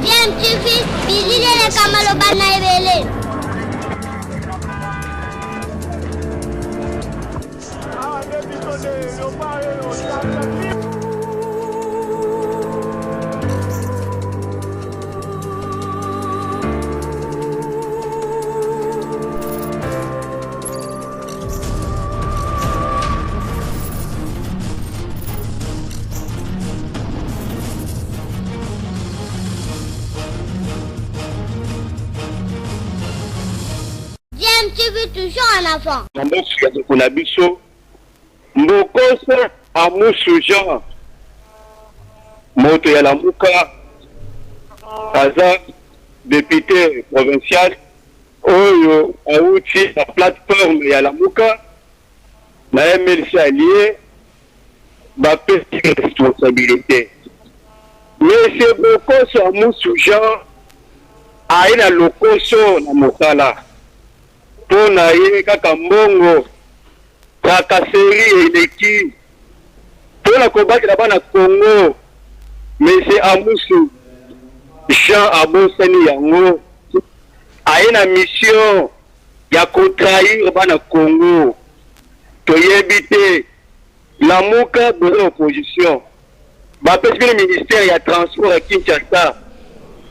Scientifique, visitez les Kamalobana et toujours un enfant. Mbokoso amusu Jean moto ya Lamuka aza député provincial oyo auti la plateforme ya Lamuka na MLC allié ba petite responsabilité. Monsieur Mbokoso amusu Jean aina lokoso na mosala pona ye kaka mbongo Kakaseri eleki pona kobaki na bana Congo Monsieur Amusu Jean abosani yango aina mission ya contraire bana Congo toyebi te Lamuka de l'opposition ba pesi le ministère ya transport à Kinshasa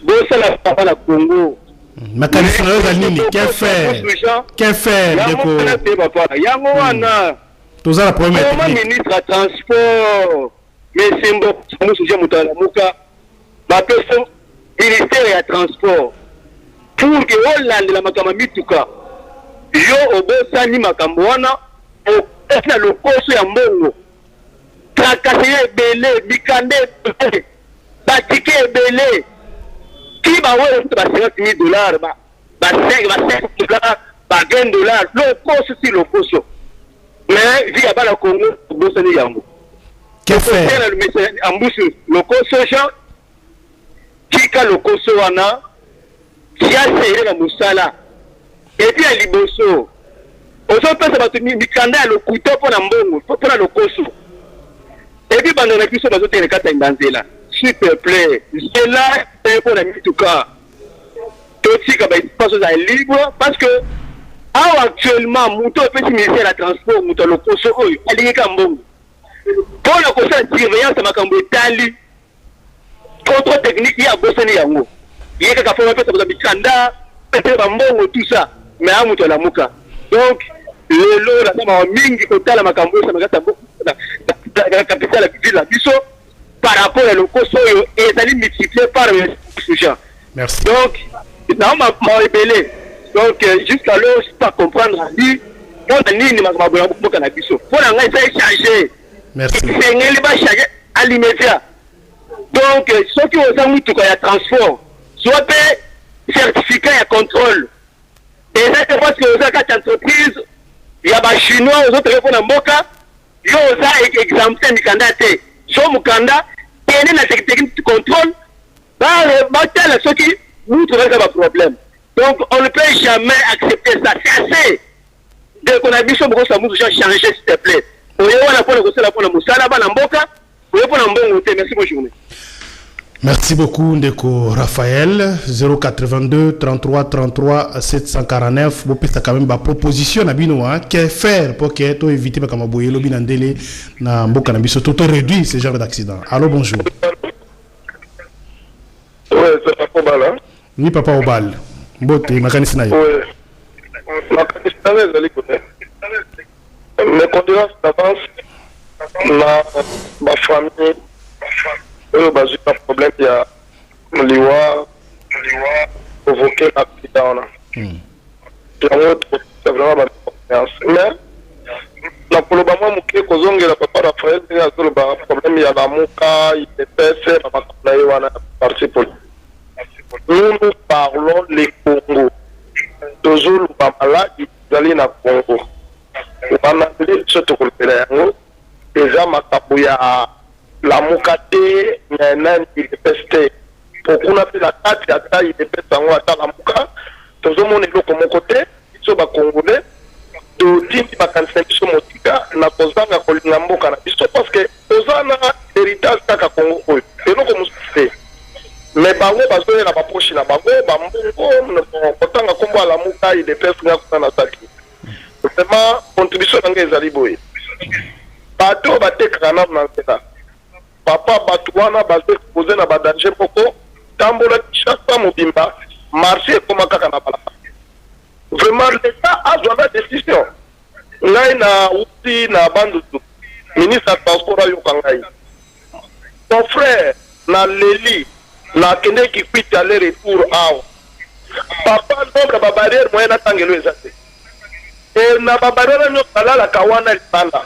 bosala bana Congo. Mécanisme qu'est fait yango wana toza la première ministre ya transport Monsieur Mbokoso Jean Mutalamuka ba person ministère ya transport pour que Hollande la makama mituka yo obosani makambo wana na lokoso ya mbongo trakase ebele bikande batike ebele qui va avoir $50,000, $5 $20, le coût c'est le coût. Mais via la Congo, Bosnie Yango. Qu'est-ce que fait le coût Jean qui a le coût wana qui a serré la moussala et puis à Liboso. Aux autres personnes qui ont le couteau pour l'ambongo, pour le coût. Et puis pendant la cuisson, les autres les là. S'il te plaît, c'est là pour la mituka. Tout ce qui est libre parce que actuellement, Mouto peut ministère la transport, Mouto le Koso, Aligné Kambong. Pour le Koso de surveillance, ma Kambo Tali, contrôle technique, il y a Bossani Yango. Il y a quelqu'un qui a fait Bikanda, peut-être Bambongo, tout ça, mais à Mouto la Mouka. Donc, le lot, la dame Mingi, Kotala, Makambo, ça m'a gâté la capitale, la ville, la Bisso. Par rapport à l'Okoso et d'aller multiplier par le sujet. Merci. Donc, ça m'a rébellé. Donc, jusqu'à là, je ne peux pas comprendre à lui. Pour la ligne, je ne peux pas changer. Merci. C'est un changer à l'immédiat. Donc, ceux qui ont un tout cas transport, soit certificat et contrôle. Et c'est parce que vous avez une entreprise, il y a des Chinois, aux autres répondent en Boka, ils ont exempté les candidats. Sur Mukanda, il y a une technique de contrôle. Ceux qui nous trouvent un problème. Donc, on ne peut jamais accepter ça. C'est assez. Dès qu'on a vu ça, on va changer, s'il te plaît. Merci, bonne journée. Merci beaucoup, Ndeko Raphaël. 082 33 33 749. Vous pouvez quand même une proposition à Binoa. Qu'est faire pour que tu évites de faire le binandele na mboka na biso tout réduire ce genre d'accident. Allô, bonjour. Oui, c'est Papa Obal. Oui, Papa Obal. Bote, makanisi na yo. Oui. Makanisi na yo ezali kote. Mes condoléances d'avance na ma famille. Il y a un problème, il y a provoqué l'accident. C'est vraiment ma confiance. Mais, la problème, c'est que le papa Raphaël, il y a un problème, il y a la mouka, il y a un parti politique. Nous parlons les Congo. Toujours le papa il est allé dans le Congo. On a appelé ce que nous déjà, ma tabouya. La moukate, maintenant, il est pesté. Pour qu'on appelle la carte, il est pesté en haut à la mouka. Tout le monde est là comme côté, ils sont congolais. Tout le monde est là comme motika, na posanga kolinga mboka na biso parce que ozana héritage kaka Congo oyo eloko mosusu te mais bango bazoyela baposhi na bango bambongo kotanga kombo ya lamuka idps nga kuna na saki vraiment contribution na ngai ezali boye bato oyo batekaka nano na nzela papa bato wana bazo expose na badanger moko tambola chaque mobimba marché ekoma kaka na balabala vraiment l'état azwanga décision ngai na uti na bandutu ministre ya transport ayoka ngai ton frère na leli na kende kikwiti aller retour awa papa nombre babarrière moyen natangelo eza te e na babarrière nyonso alalaka wana libanda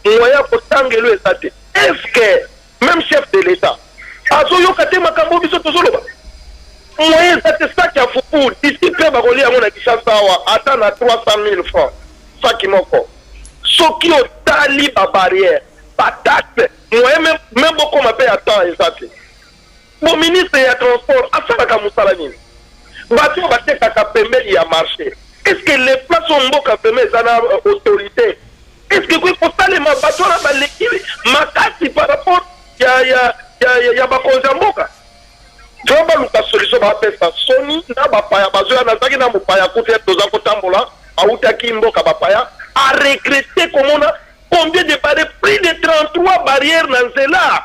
moyen kotangelo eza te est-ce que même chef de l'état azoyoka te makambo biso tozoloba moyen eza te saki ya fuku d'ici mpe bakoli yango na Kinshasa awa ata na 300,000 francs saki moko soki otali babarrière bataxe moyen même bokoma mpe ya temps eza te bon ministre ya transport asalaka mosala nini bato oyo batekaka pembeni ya marché est-ce que les places oyo mboka pembeni eza na autorité est-ce que koki kosalema bato wana baleki makasi par rapport ya bakonzi ya mboka to baluka solution bapesa soni na bapaya bazoya nazalaki na mopaya kuta toza kotambola autaki mboka bapaya a regretter komona combien de barrières, plus de 33 barrières dans nzela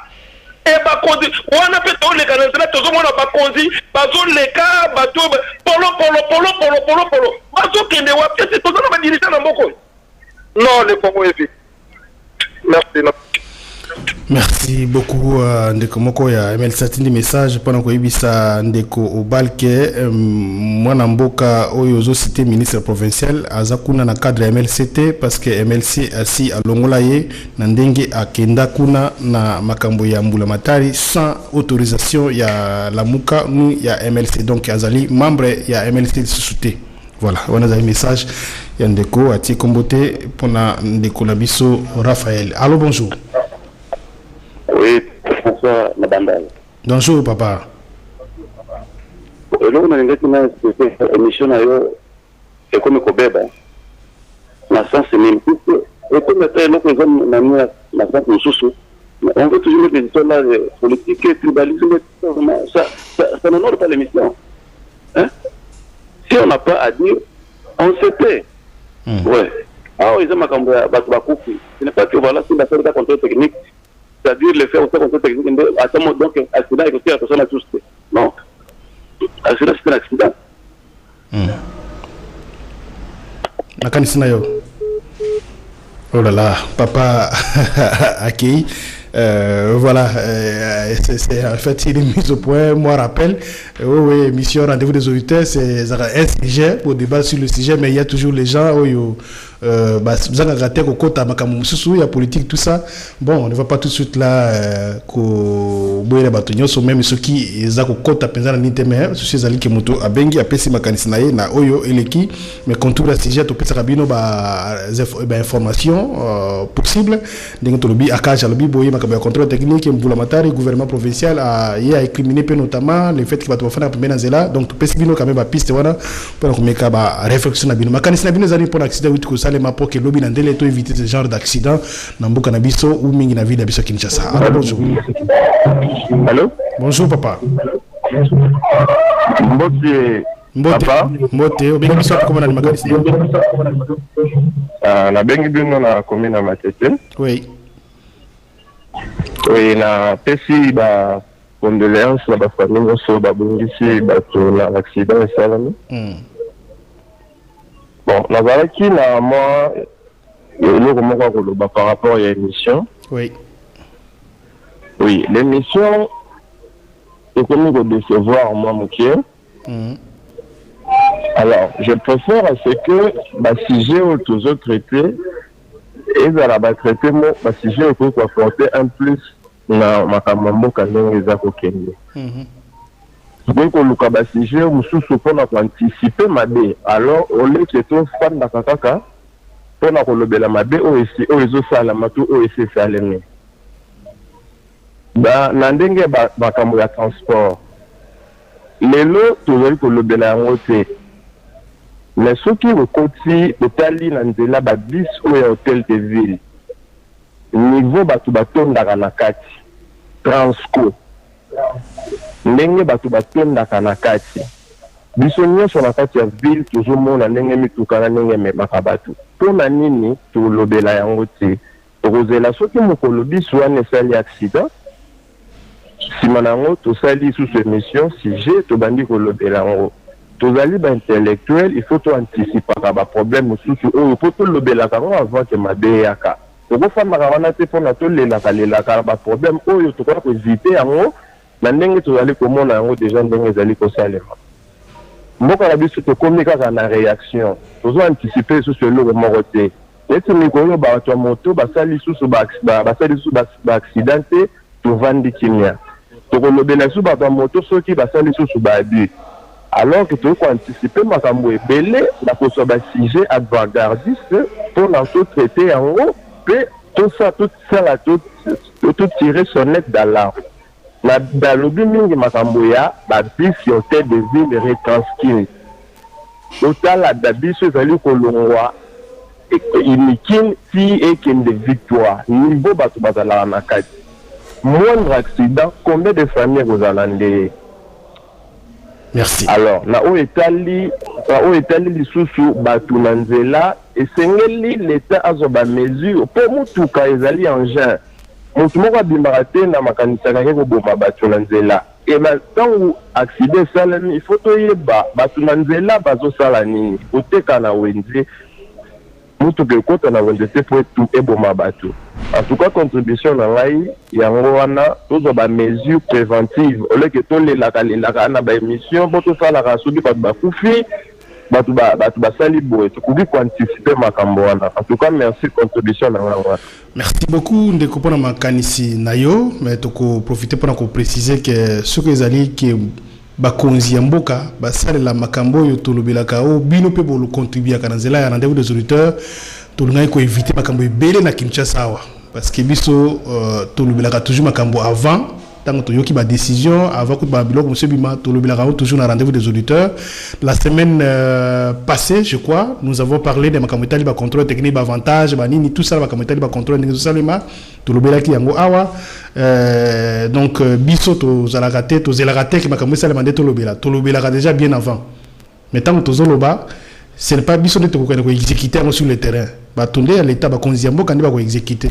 et bakonzi wana pe toleka na nzela tozomona bakonzi bazoleka bato polo bazokende wapi ese tozona badirisa na mboko non le Congo est vite. Merci. Merci beaucoup ndeko moko ya ML7 ndi message pendant ko yibisa ndeko obalke mwana mboka oyo zo cité ministre provincial azakuna na cadre ya MLCT parce que MLC asi alongola ye na ndenge akenda kuna na makambo ya mbula matari sans autorisation ya lamuka nu ya MLC donc azali membre ya MLC sous-souté. Voilà, on a un message ya ndeko ati kombote pona ndeko na biso Raphaël. Allô, bonjour. Oui, François Nabandal. Bonjour, papa. Leo nalingati na émission nayo ekomi kobeba na sens nini puisque ekomi ata eloko eza na sens mosusu on veut toujours mettre des histoires politiques et tribalisme ça n'honore pas l'émission hein? Si on n'a pas à dire on se tait ouais alors ils ont makambo ya bato bakufi ce n'est pas que voilà c'est la seule contrôle technique c'est-à-dire le faire aussi contrôle technique à ce moment donc accident et que la personne a tous non accident c'est un accident nakanisi nayo oh là là papa accueilli voilà c'est en fait il est mis au point moi rappelle oui émission rendez-vous des auditeurs c'est un sujet pour débattre sur le sujet mais il y a toujours les gens où zanga gate ko kota makamu mususu ya politique tout ça bon on ne va pas tout de suite là ko boyela bato nyonso même ceux qui za ko kota penza na niteme ceux zali ke moto abengi apesi makanisi na ye na oyo eleki mais contour la sujet to pesa kabino ba information possible ndenge to lobi akaja lobi boye makambo ya contrôle technique mbula matari gouvernement provincial a incriminé pe notamment le fait que bato bafana pembena nzela donc to pesi bino quand même ba piste wana pour ko meka ba réflexion na bino makanisi na bino zali pour accident wit ko salema pour que lobby n'andele to éviter ce genre d'accident na mboka na biso ou mingi na ville ya biso Kinshasa. Alors bonjour. Allô? Bonjour papa. Mbote papa. Mbote obengi biso comment na makanisi. Na bengi bino na commune na Matete. Oui. Oui na pesi ba condoléances na ba famille so ba bungisi bato na accident esalami. Bon, nazalaki na moi eloko moko koloba par rapport à l'émission. Oui. Oui, l'émission est comme de décevoir moi mokié. Alors, je préfère à ce que ma sujet aux autres traités et dans la traité moi ma sujet pour apporter un plus na makambo kanenge za kokende. Donc on luka ba sujet mususu pona anticiper mabe alors on les que ton fan na kaka pona kolobela mabe o ezo sala matu o ese salene ba na ndenge ba makambo ya transport lelo tozali kolobela yango te mais soki okoti otali na nzela ba bis o ya hôtel de ville niveau bato batondaka na kati Transco ndenge bato batondaka na kati biso nyonso na kati ya ville tozomona ndenge mituka na ndenge ememaka bato mpona nini tolobela yango te tokozela soki mokolo biso wana esali accident nsima na yango tosali lisusu émission sujet tobandi kolobela yango tozali baintellectuel il faut toanticipaka baproblème mosusu oyo mpo tolobelaka yango avant ke mabe eyaka tokofandaka wana te mpona tolelaka baproblème oyo tokoka koevite yango na ndenge tozali komona yango deja ndenge ezali kosalema mboka na biso tokomi kaka na réaction tozoanticipe lisusu eloko moko te neti mikolo bato ya moto basali lisusu baaccident te tovandi kimia tokolobela lisusu bato ya moto soki basali lisusu baabus alors que tu peux anticiper ma camoué belé la poste sujet avant-gardiste pour en tout traiter en haut puis tout ça tout tirer sonnette d'alarme dans le mingi ma camouya la bis sur tête de ville retranscrit total la dabis valu kolongwa et inikin si et kin de victoire niveau batu bazala na kati moindre accident combien de familles vous allez. Merci. Alors, na o etali lisusu batu na nzela esengeli l'État azoba mesure pour mutuka ezali engin. Mutu moko abimbaka te na makanisa kake koboma batu na nzela. Et maintenant accident salami il faut toyeba batu na nzela bazosala nini oteka na wenze mutuka ekota na wenze te po eboma batu. En tout cas, contribution dans l'AI, il y a une mesure préventive. Au lieu que tout les émission, pour tout ça, la rasoubi, pas de koufi, sali boé. Tu peux anticiper ma camboana. En tout cas, merci contribution dans l'AI. Merci beaucoup. De couper ma canisi nayo, mais tu peux profiter pour préciser que ce que les alliés qui bakonzi mboka basale la makambo yo tolobela kao bino pe bolo contribuer à kanzela ya rendez-vous des auditeurs tolungai ko éviter makambo ebele na Kinshasa wa parce que biso tolobela toujours makambo avant tant que yoki ba décision avant que ba biloko monsieur Bima tolobela toujours na rendez-vous des auditeurs la semaine passée je crois nous avons parlé de makambo tali ba contrôle technique ba avantage ba nini tout ça makambo tali ba contrôle technique salema tolobela ki yango awa donc biso to zala raté to zela raté ki makambo salema de tolobela déjà bien avant mais tant que tozoloba ce n'est pas biso de te ko exécuter sur le terrain ba tondé à l'état ba konziambo kandi ba ko exécuter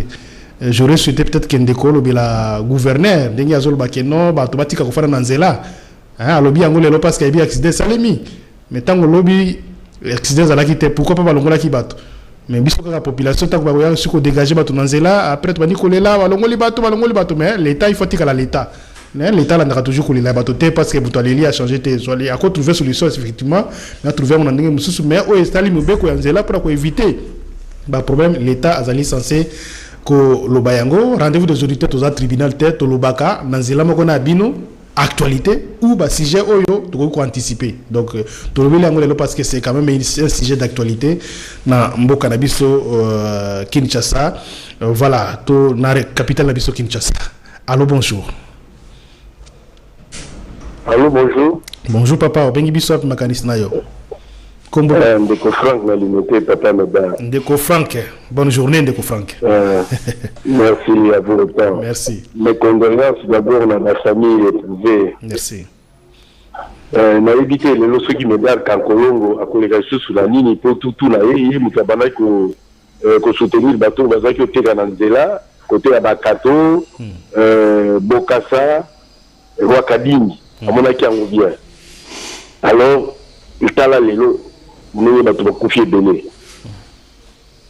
j'aurais souhaité peut-être qu'un décolo la gouverneur ndenge azoloba ke non ba to batika ko fara na nzela alobi yango lelo parce qu'il y a accident salemi mais tant que lobby accident zala kité pourquoi pas balongola ki bato mais biso ka population tant que ba ya suko dégager bato na nzela après to bani kolela balongoli bato mais l'état il faut tika la l'état l'état là toujours kolela bato te parce que buto aleli a changer te so ali a ko trouver solution effectivement mais trouver on ndenge mususu mais o estali mobeko ya nzela pour éviter ba problème l'état azali censé ko lobayango rendez-vous des auditeurs aux tribunal tête lobaka nanzela moko na bino actualité ou ba sujet oyo to ko anticiper donc to lobela ngolo parce que c'est quand même un sujet d'actualité na mboka na biso Kinshasa voilà to na capitale na biso Kinshasa. Allô bonjour. Allô bonjour. Bonjour papa bengi biso makanis na yo. Combo Ndeko Frank na limité papa Meda. Ndeko Frank, bonne journée Ndeko Frank. Merci à vous le temps. Merci. Mes condoléances d'abord à ma famille éprouvée. Merci. Na évité les lois qui me donnent quand Colombo a collégé sur la ligne pour tout na yé mutabana ko soutenir le bateau bazaki au Tegananzela côté à Bakato Bokassa Rwakadini à mon aki en bien. Alors il t'a là les lots nous va te confier donner.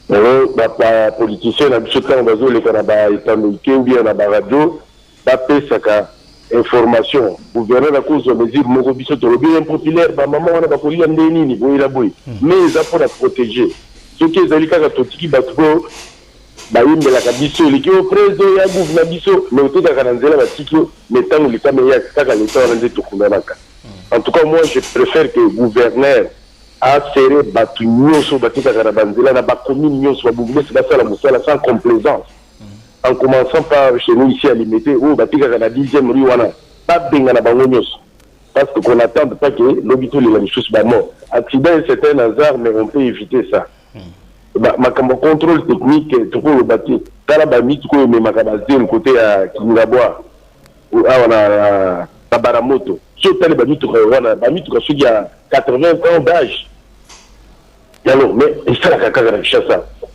Alors ba politicien na biso tant bazo le Canada état américain bien na radio ba pesaka information gouverneur la cause de mesure moko biso to bien populaire ba maman wana ba kolia ndeni ni boyela boy mais ça pour la protéger ceux qui ezali kaka totiki batko ba yimbela ka biso liki au président ya gouvernement biso mais tout kaka nzela batiki mais tant le caméra kaka l'état on nze to kunanaka. En tout cas moi je préfère que le gouverneur a serré batu nyoso batika kana banzela na ba commune nyoso ba bougmestre ba sala musala sans complaisance. En commençant par chez nous ici à limiter où batika kana 10e rue wana pas benga na bango nyoso parce que qu'on attend pas que l'hôpital il a des choses ba mort. Accident c'est un hasard mais on peut éviter ça. Ma contrôle technique tout pour le bâti kala ba mit ko me makabazé le côté à Kingaboa na Baramoto. Surtout les bamituka il y a 80 ans d'âge. Alors, mais ça la caca avec ça.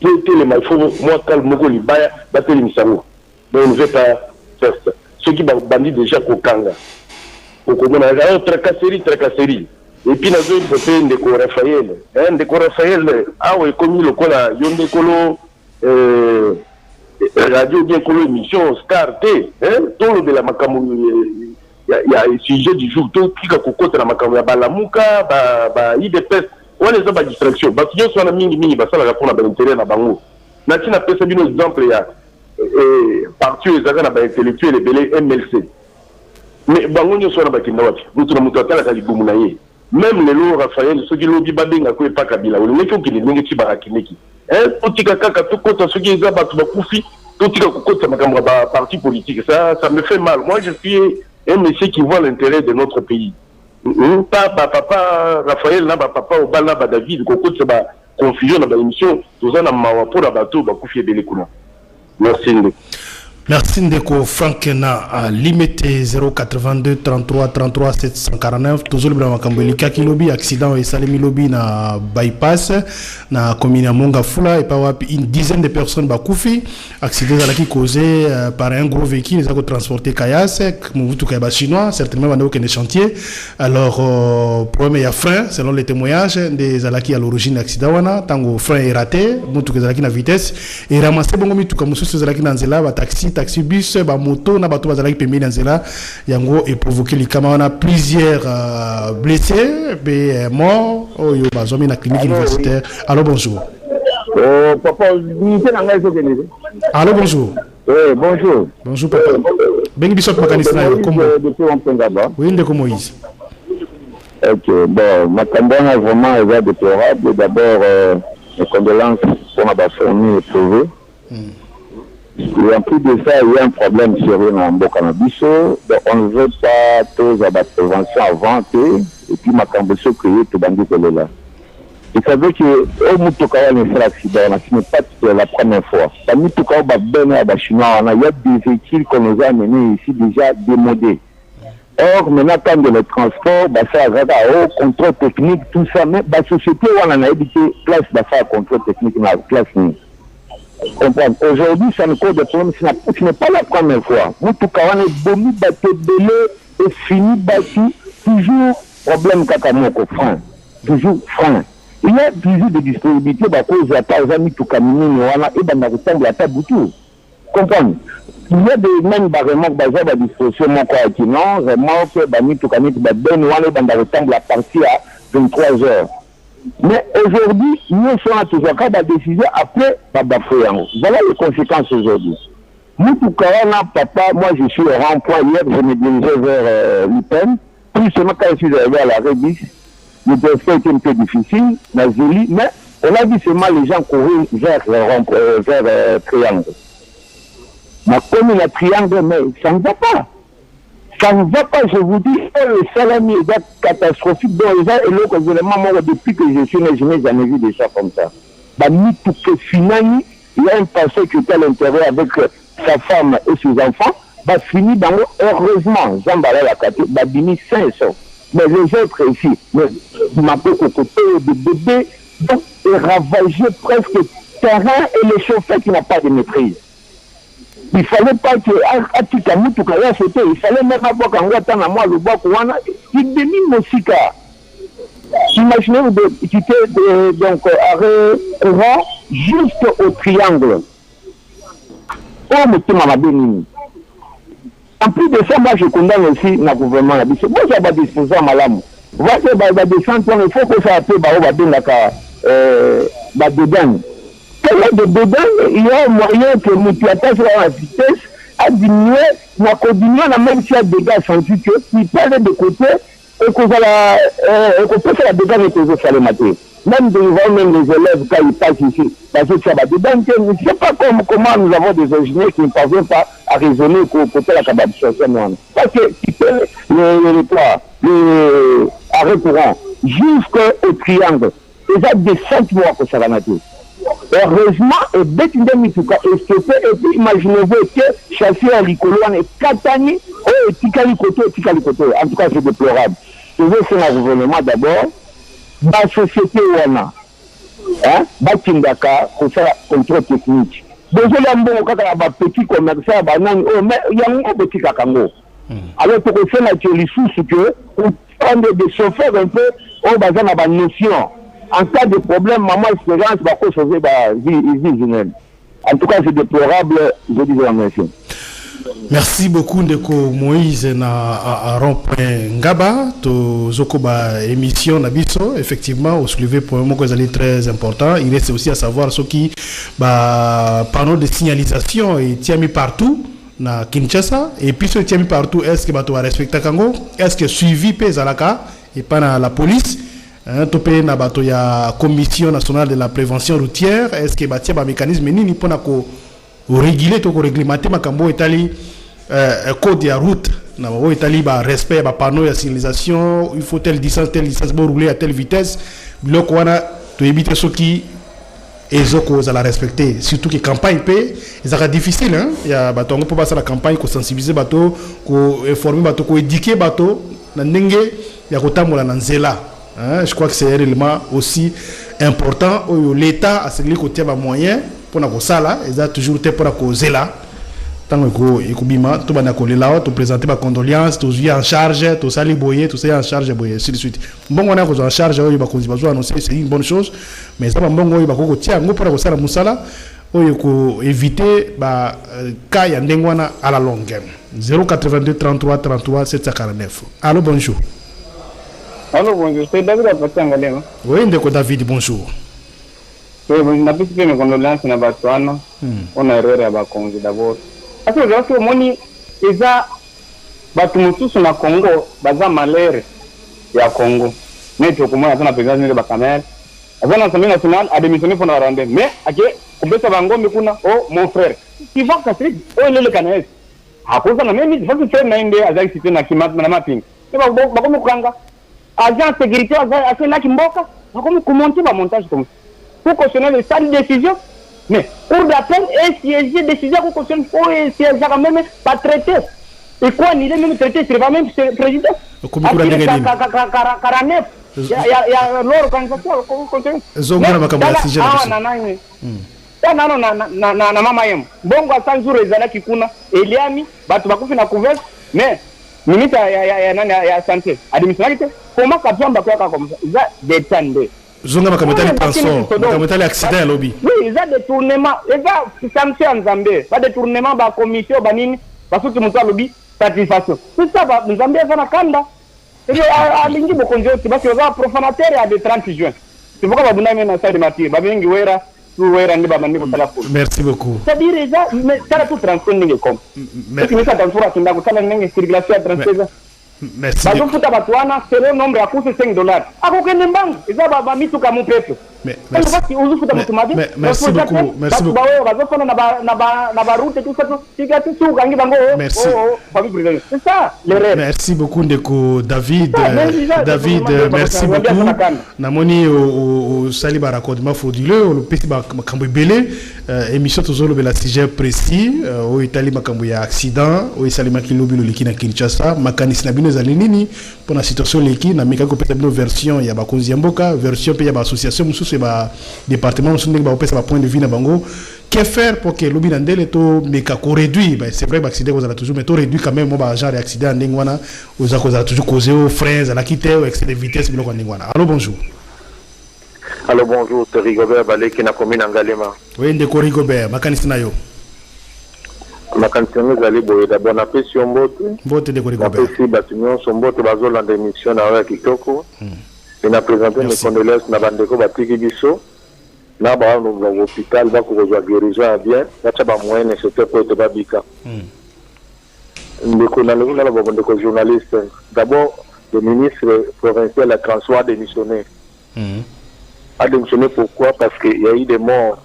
Pour les malfaux, moi calme mon libaya, battre les misango. Donc on ne veut pas faire ça. Ceux qui bandit déjà Kokanga. Au commun a tracasserie. Et puis, nous avons fait un décor Raphaël. Un décor Raphaël, ah oui, comme le cola, yon décolo, radio bien colo émission, Star T, tout le de la Makamou, il y a un sujet du jour, tout qui a cocotte la Makamou, la Lamuka, IDPS, on les a pas distraction. Parce que si on a mis, ça la répond à l'intérêt à Bango. Natina peut se donner un exemple, il y a parti aux agents intellectuels et belés MLC. Mais Bango nous sommes avec Kinawati, nous sommes à la Kaliboumoulaye. Même les lots Raphaël, ceux qui l'ont dit Babing à quoi pas Kabila, ou les gens qui n'ont pas Barakineki. Tout ce kaka, tout côté, ceux qui ont battu Koufi, tout ce côté, ma parti politique, ça me fait mal. Moi, je suis un monsieur qui voit l'intérêt de notre pays. Pas papa Raphaël, là, papa Obala, David, côté, c'est ma confusion dans l'émission, tout ça, dans ma pour la bateau, Koufi et Belekuna. Merci. Merci Ndeko Frank na limité 082 33 33 749 toujours le Makambeli Kakilobi accident et Salemi Lobi na bypass na commune Monga Fula et pas une dizaine de personnes bakoufi accident qui causé par un gros véhicule ils ont transporté Kayas Mouvutu Kayaba chinois certainement dans aucun chantier alors problème il y a frein selon les témoignages des alaki à l'origine de l'accident wana tango frein est raté mutu kezalaki na vitesse et ramasser bongo mitu comme sous zalaki na nzela ba taxi bus ba moto na bato bazalaki pembe na nzela yango et provoqué les camarades plusieurs blessés et morts oyo bazomi na clinique universitaire. Allô bonjour. Papa unité na ngai sokene. Allô bonjour. Bonjour. Bonjour papa. Bengi bisop makanisna yo comment? Oui ndeko Moïse. OK, bon, ma campagne est vraiment déplorable. D'abord mes condoléances pour ma famille éprouvée. Et en plus de ça, il y a un problème sérieux dans le Canabiso. On ne veut pas tous la prévention avant et puis ma cambiso créé tout bandit que là. Vous savez que au Moutokawa ne fait l'accident, ce n'est pas la première fois. Parmi tout cas, il y a des véhicules qu'on nous a amenés ici déjà démodés. Or, maintenant, quand de le transport, ça a au contrôle technique, tout ça, mais la société, on a évité place de contrôle technique dans la place. Aujourd'hui, ça ne cause de problème, ce n'est pas la première fois. Nous, tout cas, on est bomi, battu, belé, et fini, battu, toujours problème kakamoko, frein. Toujours frein. Il y a toujours des disponibilités, parce que les amis, tout camini, et dans la ressemble à taboutou. Comprendre? Il y a des mêmes barréments qui sont à disposition, mon quoi, qui non, vraiment, que Bani, tout camini, ben, dans la ressemble à partir à 23 heures. Mais aujourd'hui, nous sommes toujours cas de décision après Babafouyan. Voilà les conséquences aujourd'hui. Nous, tout cas, papa, moi je suis au rond-point hier, je me dirigeais vers l'IPEN. Plus seulement quand je suis arrivé à la Rébis, le destin était un peu difficile, mais on a vu seulement les gens courir vers Triangle. Mais comme il y a Triangle, mais ça ne va pas. Ça ne va pas, je vous dis, le salami est catastrophique dans les gens et l'autre événement, moi, depuis que je suis né, je n'ai jamais vu des choses comme ça. Bah, ni tout que finani, il y a un passé qui était à l'intérieur avec sa femme et ses enfants, bah, fini dans heureusement, Jean-Bala la Katé, bah, bini 500. Mais les autres ici, ma côté de bébé, donc, et ravagé presque terrain et les chauffeurs qui n'ont pas de maîtrise. Il ne fallait pas que il fallait même avoir qu'un à moi le bois il démine Mosika. Imaginez-vous de quitter donc arrêt courant juste au triangle. Oh, mais ma béni. En plus de ça, moi je condamne aussi le gouvernement. Moi j'ai disposé à Malam. Voilà, descendre, il faut que ça appelle dedans. Il y a un moyen que Moutiata soit à la vitesse, à diminuer, mais qu'on diminue, même s'il y a des dégâts sentis qu'il parle de côté et qu'on peut faire des dégâts et qu'on fait le matin. Même devant même les élèves quand ils passent ici, parce que ça va dedans, je ne sais pas comment nous avons des ingénieurs qui ne parviennent pas à raisonner pour côté la capacité. Parce que les arrêts courants jusqu'au triangle, il y a des 5 mois que ça va naître. heureusement et bête de mituka et stoppé et puis imaginez-vous que chasseur Likolo est katani et tikali koto en tout cas c'est déplorable. Je veux faire un gouvernement d'abord la société wana hein bakindaka pour faire contrôle technique désolé mbongo kaka ba petit commerçant ba nani oh mais yango petit kakango alors pour faire la lisusu que on prendre des chauffeurs un peu on bazana na ba notion en cas de problème maman Espérance va sauver ba vie humaine. En tout cas c'est déplorable, je dis la mention. Merci beaucoup Ndeko Moïse na rond-point Ngaba to zokoba émission na biso effectivement au soulevé pour un mot que c'est très important. Il reste aussi à savoir ce qui panneau de signalisation et tient mis partout na Kinshasa et puis ce tient mis partout est-ce que bato va respecter Kango, est-ce que suivi pe zalaka et pas na la police topé na bato ya commission nationale de la prévention routière est-ce que batia ba mécanisme nini pona ko réguler to ko réglementer makambo etali code ya route na bo etali ba respect ba panneau ya signalisation il faut telle distance pour rouler à telle vitesse biloko wana to éviter ce qui ezoko za la respecter surtout que campagne pe ezaka difficile hein ya bato ngo po passer la campagne ko sensibiliser bato ko informer bato ko éduquer bato na ndenge ya kotambola na nzela. Je crois que c'est un élément aussi important où l'État a ce côté de moyens pour la sala et a toujours été pour la cause là tant que kubima tout bana ko là to présenter ma condoléances to en charge to sali boyer tout ça en charge boyer ainsi de suite bon on a ko en charge yo ba ko annoncer c'est une bonne chose mais ça ba mbongo yo ba ko tia ngo pour la sala musala oyo ko éviter ba cas ya ndengwana à la longue 082 33 33 749. Allô, bonjour. Allô, bonjour, c'est David Apatangalema. Oui, Ndeko David, bonjour. Oui, je n'ai pas mes condoléances na Batouana. On a erreur à Bakongo d'abord. Parce que lorsque moni eza batu mususu na Congo, baza malere ya Congo. Mais tu comment attendre président de la Cameroun. Avant l'Assemblée nationale a démissionné pour la rendre. Mais ake kubesa bango mikuna oh mon frère. Tu vas casser oh il est le Canadien. À cause de la même il faut que faire nainde avec cité na kimat na mapping. Et ba ko mukanga. Agent sécurité a fait là qui mboka comme commenter le montage comme pour cautionner les salles de décision mais pour d'appel et siéger décision pour cautionner pour siéger quand même pas traiter et quoi ni même traiter c'est même président comme pour la dégainer 49 il y a l'organisation cautionner zonga makamba siéger na mama yem bongo sanzuru ezala kikuna eliami batu bakufi na couvert mais ministre ya santé administratif comment kapamba kwa comme ça ils a détendé zonga makameta les transport makameta les accidents à lobby oui ils a détournement ils a sanction en Zambie pas détournement ba commission ba nini parce que mtu lobby satisfaction tout ça ba Zambie sana kanda et alingi bokonjo parce que va profanateur à de 30 juin c'est pourquoi ba buname na side matière ba bengi wera merci beaucoup. C'est-à-dire déjà, mais ça a tout transformé comme. Merci. Merci. C'est le nombre à coûter $5. À aucun banque, ils ont mis tout comme un peuple. Merci beaucoup. Merci beaucoup. C'est ça, merci beaucoup, Ndeko David. David, merci beaucoup. Namoni au Saliba raccordement frauduleux, le petit Makambo Belé, émission toujours le sujet précis, au Italie Makambo ya accident, au Italie Makilobi le Liki na Kinshasa, Makanis Nabino Zalinini, pour la situation Liki, na Mikako Petabino version ya Bakonzi Mboka, version pe ya association mususu ba département mususu ndenge ba opesa ba point de vue na bango. Que faire pour que l'obi nandele to meka ko réduit c'est vrai accident vous allez toujours mais to réduit quand même moi genre accident ndenge wana vous allez toujours causer aux freins à la quitter ou excès de vitesse biloko ndenge wana. Allô, bonjour. Allô, bonjour, c'est Rigobert Baleki na commune Ngalema. Oui, Ndeko Rigobert, makanisi na yo. Makanisi na zali boye d'abord na pesi mbote. Mbote Ndeko Rigobert. Pesi batunyo sombote bazolanda émission na ya kitoko. Et na présenter mes condoléances na bandeko batiki biso. Na ba no l'hôpital va ko rejoindre guérison bien. Bacha ba moyen nécessaire pour te babika. Ndeko na le na ba ndeko journaliste. D'abord le ministre provincial a transport démissionné. A démissionné pourquoi? Parce qu'il y a eu des morts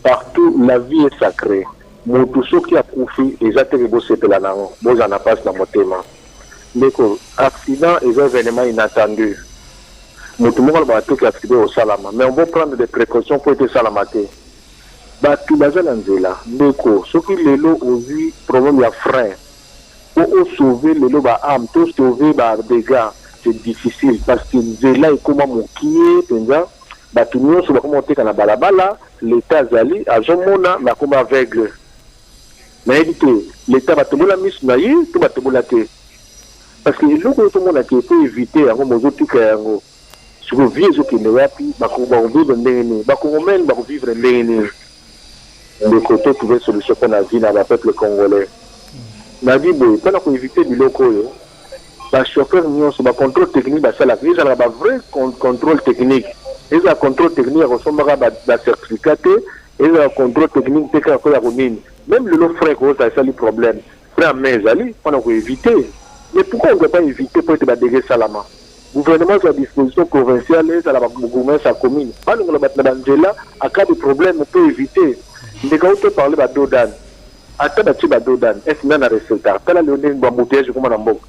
partout. La vie est sacrée. Tout ce qui a confié les atterris de la nango, bon en a pas dans mon thème. Donc accident et événement inattendu. moto moko ba to ka accident au salama mais on va prendre des précautions pour être salamaté ba tu baza na nzela ndeko soki lelo ozi problème ya frein pour sauver lelo ba arme to sauver ba dégâts c'est difficile parce que nzela ekoma mokie penza ba tu nyonso ba komonte kana balabala l'état zali azomona na koma aveugle mais l'état va tomber la mise na ye to ba tomber la té parce que loko to mona ke pour éviter ngo mozo tika yango si vous vivez au Kenya wapi ba ko ba vivre ndenge ba ko men ba ko vivre ndenge de côté trouver solution pour la vie dans le peuple congolais na bibo pour éviter du loko yo ba chauffeur nyonso ba contrôle technique ba sala ils ont ba vrai contrôle technique ils ont contrôle technique ressemblera ba certificat ils ont contrôle technique te ka ko ya konini même le frein ko ça le problème frein mais ali on a éviter mais pourquoi on ne peut pas éviter pour être dégué salama gouvernement sur la disposition provinciale et à la gouvernement sa commune pas nous la battre dans à cas de problème on peut éviter mais quand on peut parler de Dodan attends ba Dodan est-ce que na résultat kala le ndenge ba embouteillage comme na mboko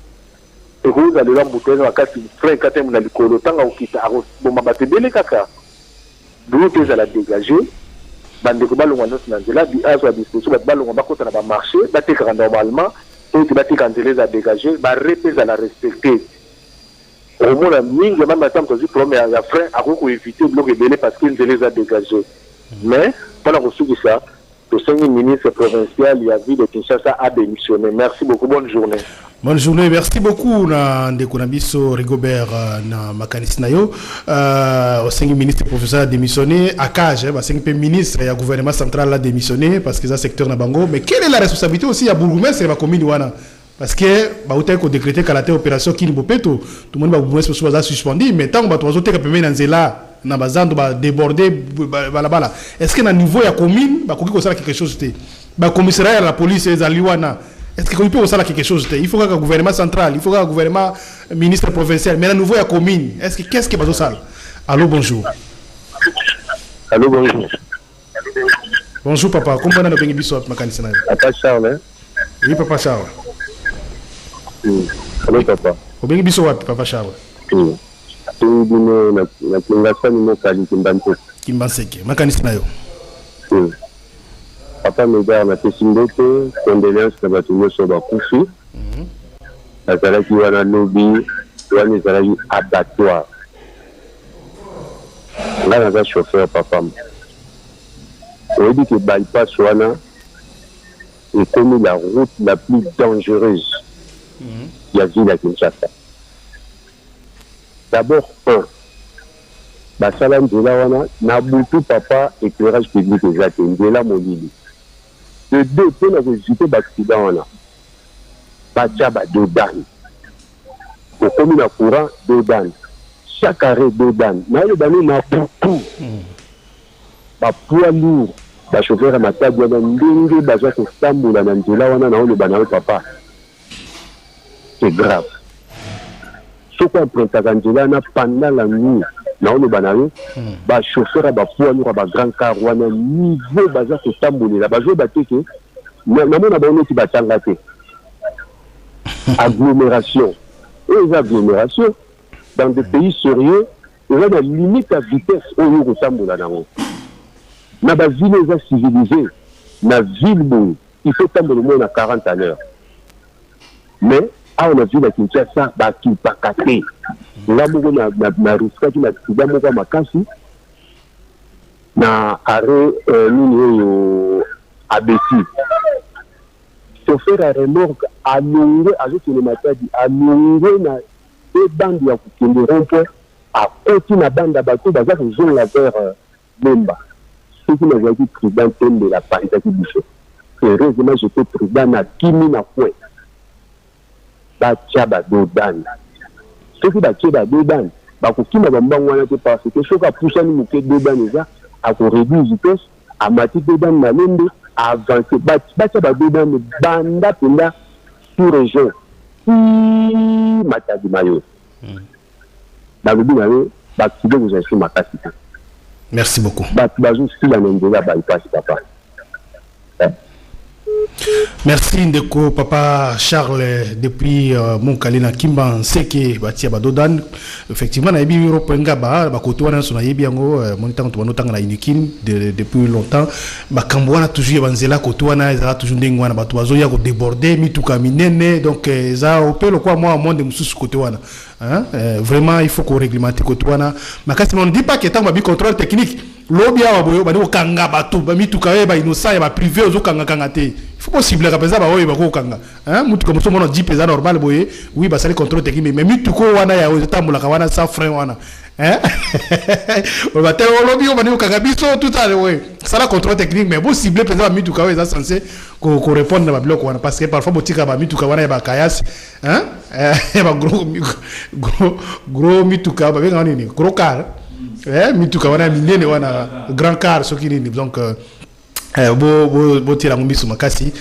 et vous allez l'embouteillage à kasi frein katem na likolo tanga ukita aro bomba batebele kaka donc ils la dégager bande ko balonga na nzela bi à sa disposition ba balonga ba kota na ba marché ba tekara normalement et tu vas te canceller à dégager ba repèse à la respecter au moins la mingi même attendre que du problème à frein à ko éviter bloquer belé parce qu'ils les a dégagé mais pendant que ça le Seigneur ministre provincial il a vu de Kinshasa a démissionné. Merci beaucoup, bonne journée. Bonne journée, merci beaucoup na ndeko na biso Rigobert na makanisi na yo au Seigneur ministre provincial a démissionné à Cage ba Seigneur ministre et gouvernement central a démissionné parce que ça secteur na bango mais quelle est la responsabilité aussi à bourgmestre et ba commune wana parce que ba uta ko décréter kala te opération Kini Bopeto tout le monde ba bourgmestre so ba suspendu mais tant ba to zo te ka pemena nzela na bazando ba déborder balabala est-ce que na niveau ya commune ba koki ko sala quelque chose te ba commissariat ya la police ezaliwana est-ce qu'on peut faire quelque chose il faut que le gouvernement central il faut que le gouvernement ministre provincial mais à nouveau la commune est-ce que qu'est-ce qui est pas ça allô bonjour allô bonjour bonjour papa comment on a bien biso makanisi na papa Charles oui papa Charles allô papa o bien biso wapi papa Charles na kingasani mo kali kimbanseke makanisi na yo papa Médard na tesimbote condoléances na bato nyonso bakufi azalaki wana lobi wana ezalaki abattoir nga naza chauffeur papa oyebi ke bypass wana ekomi la route la plus dangereuse ya ville ya Kinshasa. D'abord basala nzela wana na butu papa éclairage public eza te nzela molili de deux pour la visiter l'accident wana batia ba Dodan au commune à courant Dodan chaque arrêt Dodan na le bani na butu ba poids lourd ba chauffeur à matadi wana ndenge baza ko stambola na nzela wana na le bana papa c'est grave ce qu'on prend à nzela pendant la nuit na ono banayo ba chauffeur ba poids lourd ba grand car wana niveau baza ko tambolela ba jo bateke na mona ba onoti batanga te agglomération et les agglomérations dans des pays sérieux il y a des limites à vitesse oyo ko tambola nango na ba ville za civilisé na ville bo il faut tambola moins à 40 à l'heure mais a on a vu la Kinshasa ba ki pakate nga moko na risque na accident moko makasi na arrêt nini oyo abeti chauffeur a remorque alonge azokende matadi alonge na ebandi ya kokende rond-point akoti na banda bato baza kozonga vers Bemba soki nazalaki prudent tembe la parisaki biso heureusement j'étais prudent na kimi na kwe batia badodan soki batie badodan bakokima bambango wana te parce que soki apusani moke dodan eza akoréduire vitesse amati dodan na lende aavance batia badodan banda mpenza sous région matadi mayo balobi na yo baaccident kozalaki makasi te merci beaucoup bato bazosila na nzela bypass papa Merci Ndeko Papa Charles depuis Monkalina Kimban Seke Batia Badodan. Effectivement, na yebi Europe ngaba bakoto wana sona yebi yango monitango to banotanga na Inikin depuis longtemps. Bakambo wana toujours banzela koto wana ezala toujours ndenge wana bato bazo ya ko déborder mituka minene donc za opelo kwa moi monde mususu koto wana. Hein? Vraiment il faut qu'on réglemente koto wana. Makasi on dit pas que tant ba contrôle technique. Lobi awa boyo badi okanga bato ba mituka ba innocent ya ba privé ozo kanga kanga te. Il faut possible ka pesa ba oyo ba ko kanga. Hein mutuka muso mono 10 pesa normal boye. Oui ba sali contrôle technique mais mituko wana ya ozo tambula ka wana sans frein wana. Hein? On va te lobi o badi okanga biso tout à l'heure. Ça la contrôle technique mais possible pesa ba mituka oyo censé ko répondre na ba bloc wana parce que parfois botika ba mituka wana ya ba kayas. Hein? Ba gros mituka ba benga nini? Gros car. Mituka wana minene wana grand car ce qui dit donc beau tira ngombi sur makasi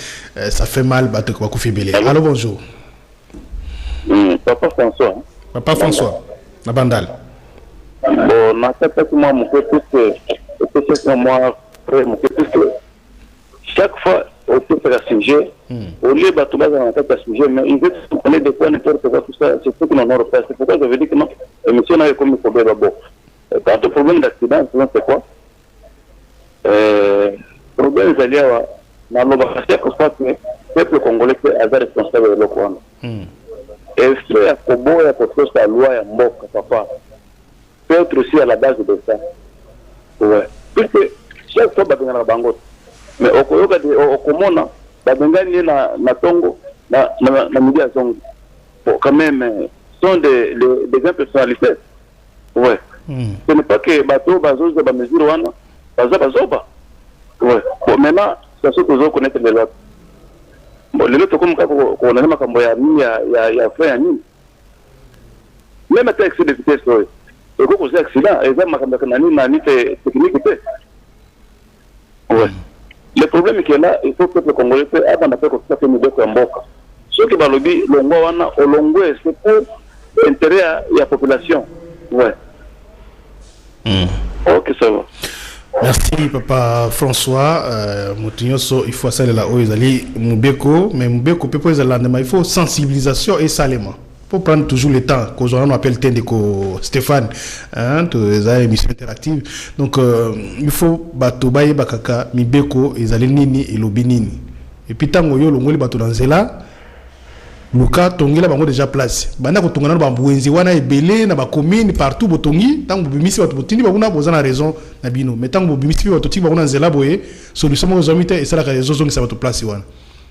ça fait mal bato ko kufibele. Allô bonjour. Papa François. Papa François na bandal. Bon na tata moi mon côté que moi chaque fois au fait faire sujet au lieu bato baza na tata sujet mais il veut connaître des points n'importe quoi tout ça c'est ce que l'on repasse c'est pourquoi je veux dire que non monsieur n'a comme problème bon. Quand le problème d'accident, c'est quoi? Problème c'est dans l'obligation que le peuple congolais est responsable de l'Okwana. Et c'est à Kobo et à Koto, c'est la loi et à Mboka, papa. Peut-être aussi à la base de ça. Ouais. Puisque chaque fois, il y a un bangot. Mais au Komona, il y a un Tongo, na Midi à Zongo. Quand même, sont des grandes personnalités. Ouais. Ce n'est pas que bateau bazo de mesure wana bazoba. Ouais. Bon maintenant ça se pose connaître les autres. Bon les autres comme qu'on a makambo ya frère nini. Même avec excès de vitesse là. Et quand vous accident et ça makambo na ni technique. Ouais. Le problème qui est là, il faut que le Congolais avant de faire comme ça que nous devons mboka. Ceux qui va lobby longo wana olongo c'est pour intérêt à la population. Ouais. Ok, ça va. Merci Papa François. Moutinyoso, il faut saluer la Oizali Mubeko, mais Mubeko peut pas il faut sensibilisation et salement. Il faut prendre toujours le temps. Qu'on appelle Tendeko Stéphane, hein, les émissions interactives. Donc il faut batobaye bakaka Mibeko ezali nini et lobinini. Et puis tango yo longoli bato danzela. Luka tongela bango déjà place banda ko tongana ba mbuenzi wana ebele na ba commune partout botongi tango bimisi bato botindi bakuna bozana raison na bino mais tango bimisi bato tiki bakuna nzela boye solution mo zomite et ça la raison zongi sa bato place wana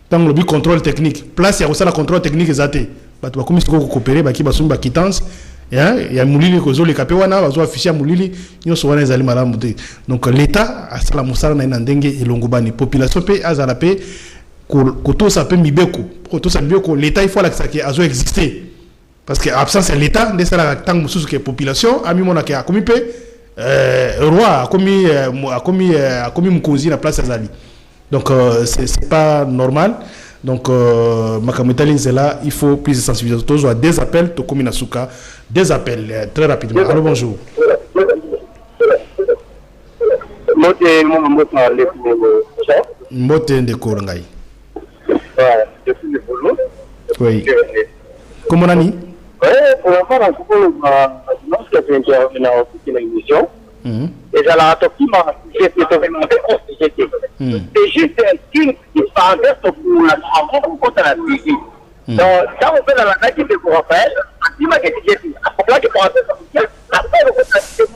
tango lobi contrôle technique place ya kosala contrôle technique ezate bato bakomisi ko coopérer baki basumba ba quittance ya mulili ko zo le kapé wana bazo afficher mulili nyoso wana ezali malamu te donc l'état asala musala na ndenge elongo bani population pe azala pe koto ça peut mibeko koto ça mibeko l'état il faut la que azo exister parce que absence de l'état de ça la tant mususu que population ami mona ke akomi pe roi akomi mkonzi na place azali donc c'est pas normal donc makamutali zela il faut plus de sensibilisation toujours des appels to komi na suka des appels très rapidement. Allô bonjour. Mbote Ndeko ngai. Depuis le boulot. Oui. Comment on a dit? Pour avoir un peu lorsque tu interviens dans une émission, et j'ai la c'est juste une parenthèse pour avant qu'on compte à la TV. Donc, quand on fait dans la nature de Raphaël, il m'a dit que c'est là que parenthèse, après le compte c'est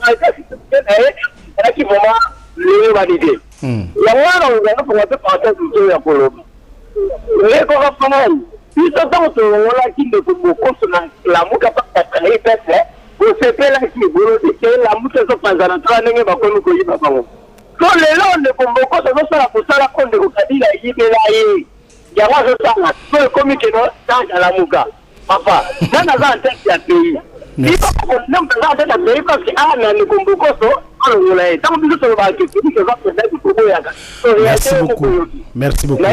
qui vraiment le valider. La moi, on a pour faire parenthèse de Apollo. Les correspondants, ils sont dans ce qui ne peut pas la mouka pas créer fait, vous faites là qui est la mouka sont pas dans la langue, va comme nous va pas. Quand les gens ne font pas ça, ça la pour ça la compte de Rokadi la yé la ya moi je ça la comme que non dans la mouka. Papa, dans la tête ya pays. Il faut qu'on n'aime pas ça dans pays parce que ah mais ne comprend pas ça. Alors là, tant que ça va que va peut-être pour ya. Merci beaucoup. Merci beaucoup.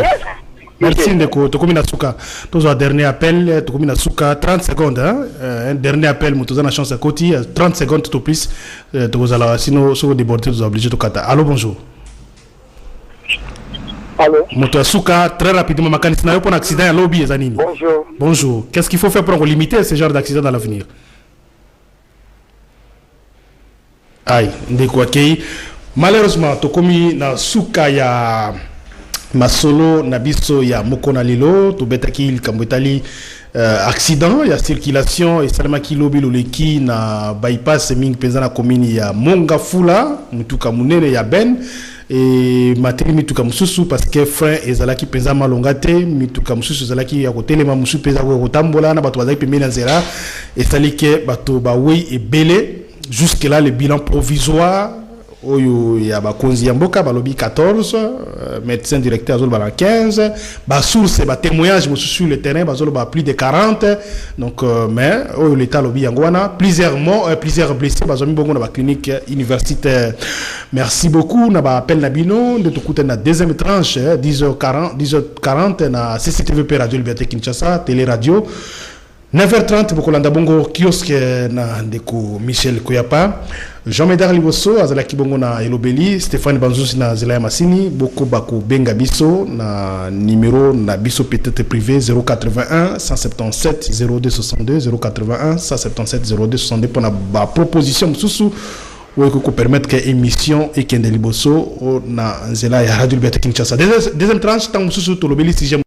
Merci Ndeko, Tokomi Natsuka. Toujours un dernier appel, Tokomi Natsuka, 30 secondes. Hein? Un dernier appel, nous avons la chance à côté, 30 secondes tout au plus. Sinon, si vous débordez, vous êtes obligé de kata. Allô, bonjour. Allô? Moto Asuka, très rapidement, ma candidat n'a pas un accident à lobby, Zanini. Bonjour. Bonjour. Qu'est-ce qu'il faut faire pour limiter ce genre d'accident dans l'avenir? Aïe, ndekouakei. Malheureusement, tokomi na suka ya masolo na biso ya mokona lilo, to betaki kambetali accident ya circulation et salama ki lobi loleki na bypass ming penza na commune ya Mongafula, mutuka munene ya Ben. Et materi mituka mususu parce que frein ezalaki penza malonga te mituka mususu ezalaki ya kotelema mususu penza ko kotambola na bato bazaki pembeni na nzela esali ke bato bawe ebele jusque là le bilan provisoire oyo ya bakonzi ya mboka balobi 14 médecin directeur azolo ba 15 ba source ba témoignage sur le terrain bazolo ba plus de 40 donc mais oyo l'état lobi yango wana plusieurs morts plusieurs blessés bazomi bongo na ba clinique universitaire. Merci beaucoup na ba appel na bino de tukuta na deuxième tranche 10h40 na CCTV Radio Liberté Kinshasa télé radio 9h30 bokolanda bongo kiosque na ndeko Michel Koyapa Jean-Médard Liboso azalaki bongo na Elobeli Stéphane Banzousi na Zelaya Masini boko bako benga biso na numéro na biso peut-être privé 081 177 0262 081 177 0262 pour na ba proposition mususu ou ko permettre que émission et Kende Liboso na Zelaya Radio Liberté Kinshasa deuxième tranche tant mususu to lobeli 6e